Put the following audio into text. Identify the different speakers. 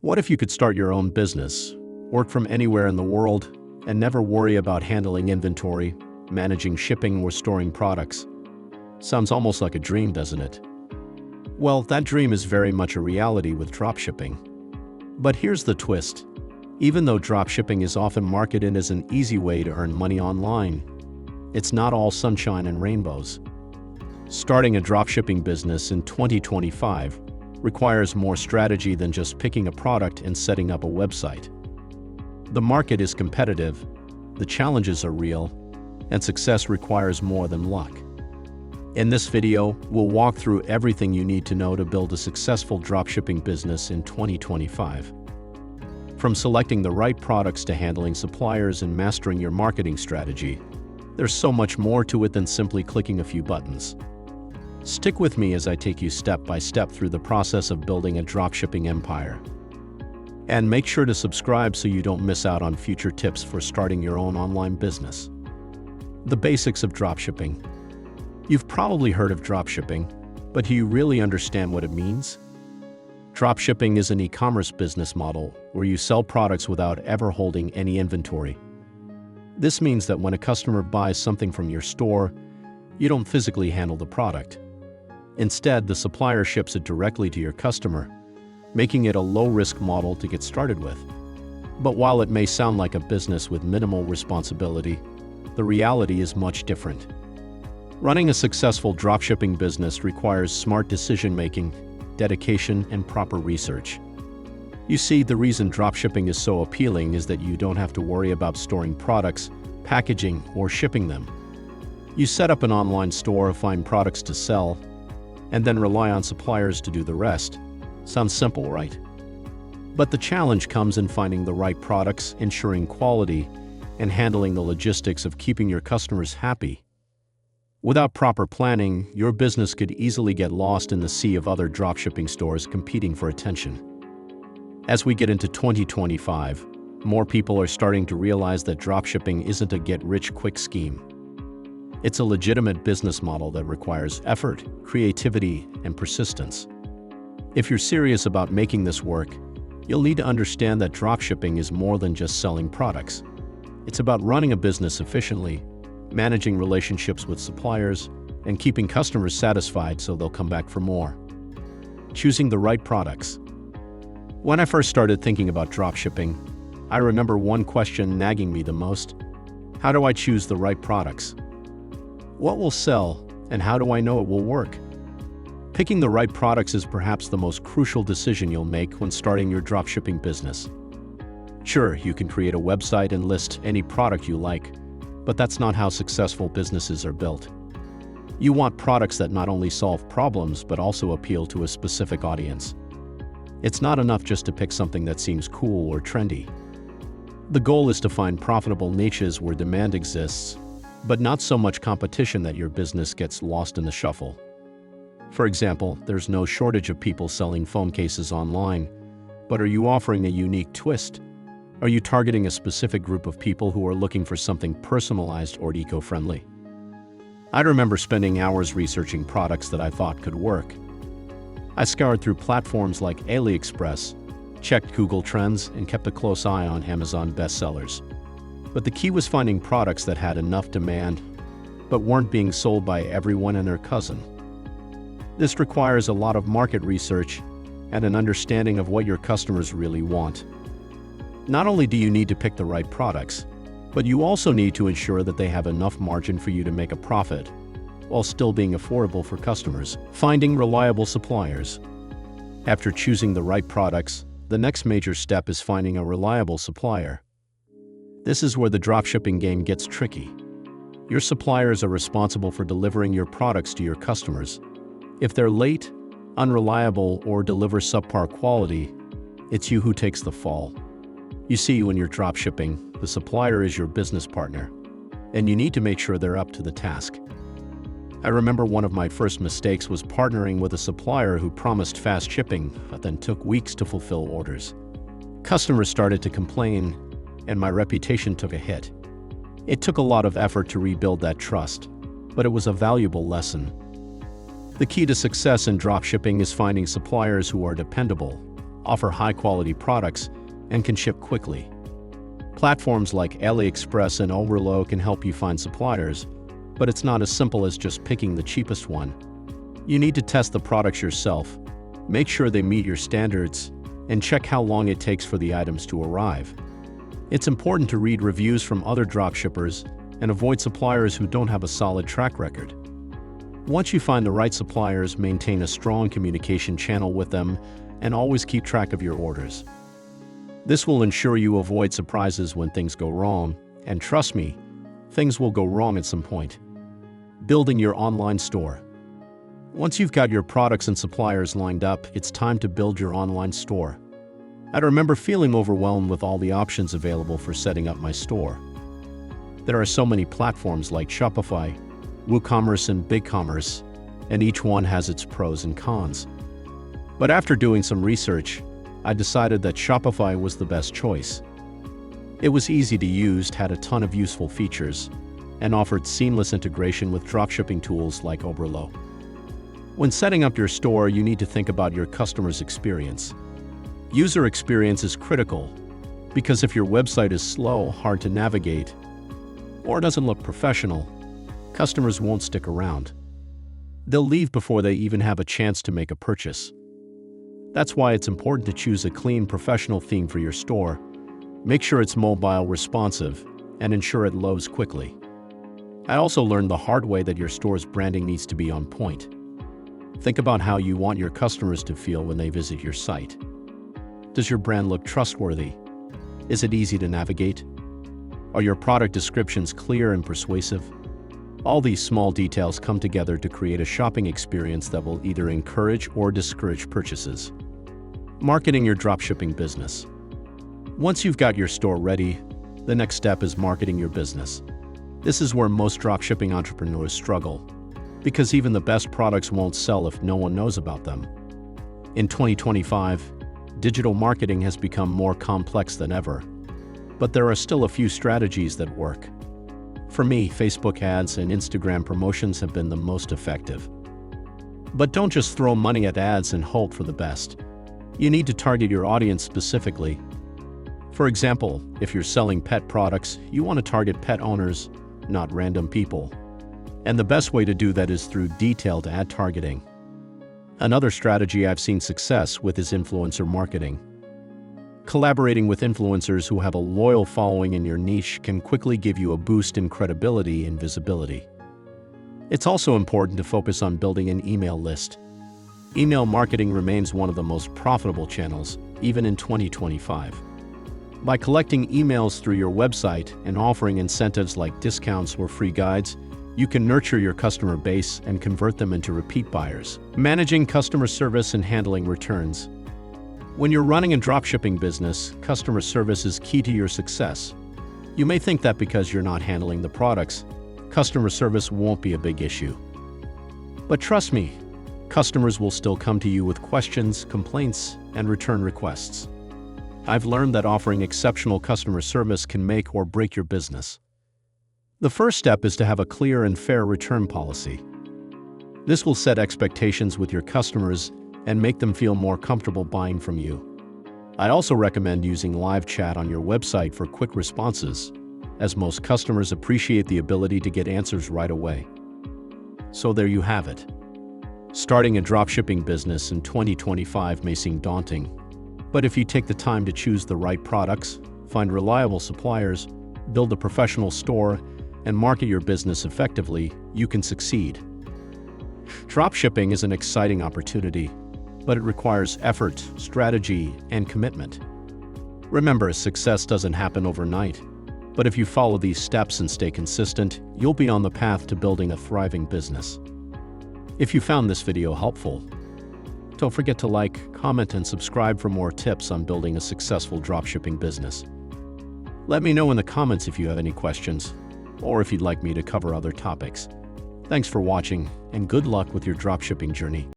Speaker 1: What if you could start your own business, work from anywhere in the world, and never worry about handling inventory, managing shipping, or storing products? Sounds almost like a dream, doesn't it? Well, that dream is very much a reality with dropshipping. But here's the twist. Even though dropshipping is often marketed as an easy way to earn money online, it's not all sunshine and rainbows. Starting a dropshipping business in 2025 requires more strategy than just picking a product and setting up a website. The market is competitive, the challenges are real, and success requires more than luck. In this video, we'll walk through everything you need to know to build a successful dropshipping business in 2025. From selecting the right products to handling suppliers and mastering your marketing strategy, there's so much more to it than simply clicking a few buttons. Stick with me as I take you step by step through the process of building a dropshipping empire. And make sure to subscribe so you don't miss out on future tips for starting your own online business. The basics of dropshipping. You've probably heard of dropshipping, but do you really understand what it means? Dropshipping is an e-commerce business model where you sell products without ever holding any inventory. This means that when a customer buys something from your store, you don't physically handle the product. Instead, the supplier ships it directly to your customer, making it a low-risk model to get started with. But while it may sound like a business with minimal responsibility, the reality is much different. Running a successful dropshipping business requires smart decision-making, dedication, and proper research. You see, the reason dropshipping is so appealing is that you don't have to worry about storing products, packaging, or shipping them. You set up an online store, find products to sell, and then rely on suppliers to do the rest. Sounds simple, right? But the challenge comes in finding the right products, ensuring quality, and handling the logistics of keeping your customers happy. Without proper planning, your business could easily get lost in the sea of other dropshipping stores competing for attention. As we get into 2025, more people are starting to realize that dropshipping isn't a get-rich-quick scheme. It's a legitimate business model that requires effort, creativity, and persistence. If you're serious about making this work, you'll need to understand that dropshipping is more than just selling products. It's about running a business efficiently, managing relationships with suppliers, and keeping customers satisfied so they'll come back for more. Choosing the right products. When I first started thinking about dropshipping, I remember one question nagging me the most: how do I choose the right products? What will sell, and how do I know it will work? Picking the right products is perhaps the most crucial decision you'll make when starting your dropshipping business. Sure, you can create a website and list any product you like, but that's not how successful businesses are built. You want products that not only solve problems but also appeal to a specific audience. It's not enough just to pick something that seems cool or trendy. The goal is to find profitable niches where demand exists, but not so much competition that your business gets lost in the shuffle. For example, there's no shortage of people selling phone cases online, but are you offering a unique twist? Are you targeting a specific group of people who are looking for something personalized or eco-friendly? I remember spending hours researching products that I thought could work. I scoured through platforms like AliExpress, checked Google Trends, and kept a close eye on Amazon bestsellers. But the key was finding products that had enough demand, but weren't being sold by everyone and their cousin. This requires a lot of market research and an understanding of what your customers really want. Not only do you need to pick the right products, but you also need to ensure that they have enough margin for you to make a profit, while still being affordable for customers. Finding reliable suppliers. After choosing the right products, the next major step is finding a reliable supplier. This is where the dropshipping game gets tricky. Your suppliers are responsible for delivering your products to your customers. If they're late, unreliable, or deliver subpar quality, it's you who takes the fall. You see, when you're dropshipping, the supplier is your business partner, and you need to make sure they're up to the task. I remember one of my first mistakes was partnering with a supplier who promised fast shipping, but then took weeks to fulfill orders. Customers started to complain, and my reputation took a hit. It took a lot of effort to rebuild that trust, but it was a valuable lesson. The key to success in dropshipping is finding suppliers who are dependable, offer high-quality products, and can ship quickly. Platforms like AliExpress and Oberlo can help you find suppliers, but it's not as simple as just picking the cheapest one. You need to test the products yourself, make sure they meet your standards, and check how long it takes for the items to arrive. It's important to read reviews from other dropshippers and avoid suppliers who don't have a solid track record. Once you find the right suppliers, maintain a strong communication channel with them and always keep track of your orders. This will ensure you avoid surprises when things go wrong, and trust me, things will go wrong at some point. Building your online store. Once you've got your products and suppliers lined up, it's time to build your online store. I remember feeling overwhelmed with all the options available for setting up my store. There are so many platforms like Shopify, WooCommerce, and BigCommerce, and each one has its pros and cons. But after doing some research, I decided that Shopify was the best choice. It was easy to use, had a ton of useful features, and offered seamless integration with dropshipping tools like Oberlo. When setting up your store, you need to think about your customer's experience. User experience is critical, because if your website is slow, hard to navigate, or doesn't look professional, customers won't stick around. They'll leave before they even have a chance to make a purchase. That's why it's important to choose a clean, professional theme for your store. Make sure it's mobile responsive and ensure it loads quickly. I also learned the hard way that your store's branding needs to be on point. Think about how you want your customers to feel when they visit your site. Does your brand look trustworthy? Is it easy to navigate? Are your product descriptions clear and persuasive? All these small details come together to create a shopping experience that will either encourage or discourage purchases. Marketing your dropshipping business. Once you've got your store ready, the next step is marketing your business. This is where most dropshipping entrepreneurs struggle, because even the best products won't sell if no one knows about them. In 2025, digital marketing has become more complex than ever, but there are still a few strategies that work. For me, Facebook ads and Instagram promotions have been the most effective. But don't just throw money at ads and hope for the best. You need to target your audience specifically. For example, if you're selling pet products, you want to target pet owners, not random people. And the best way to do that is through detailed ad targeting. Another strategy I've seen success with is influencer marketing. Collaborating with influencers who have a loyal following in your niche can quickly give you a boost in credibility and visibility. It's also important to focus on building an email list. Email marketing remains one of the most profitable channels, even in 2025. By collecting emails through your website and offering incentives like discounts or free guides, you can nurture your customer base and convert them into repeat buyers. Managing customer service and handling returns. When you're running a dropshipping business, customer service is key to your success. You may think that because you're not handling the products, customer service won't be a big issue. But trust me, customers will still come to you with questions, complaints, and return requests. I've learned that offering exceptional customer service can make or break your business. The first step is to have a clear and fair return policy. This will set expectations with your customers and make them feel more comfortable buying from you. I also recommend using live chat on your website for quick responses, as most customers appreciate the ability to get answers right away. So there you have it. Starting a dropshipping business in 2025 may seem daunting, but if you take the time to choose the right products, find reliable suppliers, build a professional store, and market your business effectively, you can succeed. Dropshipping is an exciting opportunity, but it requires effort, strategy, and commitment. Remember, success doesn't happen overnight, but if you follow these steps and stay consistent, you'll be on the path to building a thriving business. If you found this video helpful, don't forget to like, comment, and subscribe for more tips on building a successful dropshipping business. Let me know in the comments if you have any questions, or if you'd like me to cover other topics. Thanks for watching, and good luck with your dropshipping journey.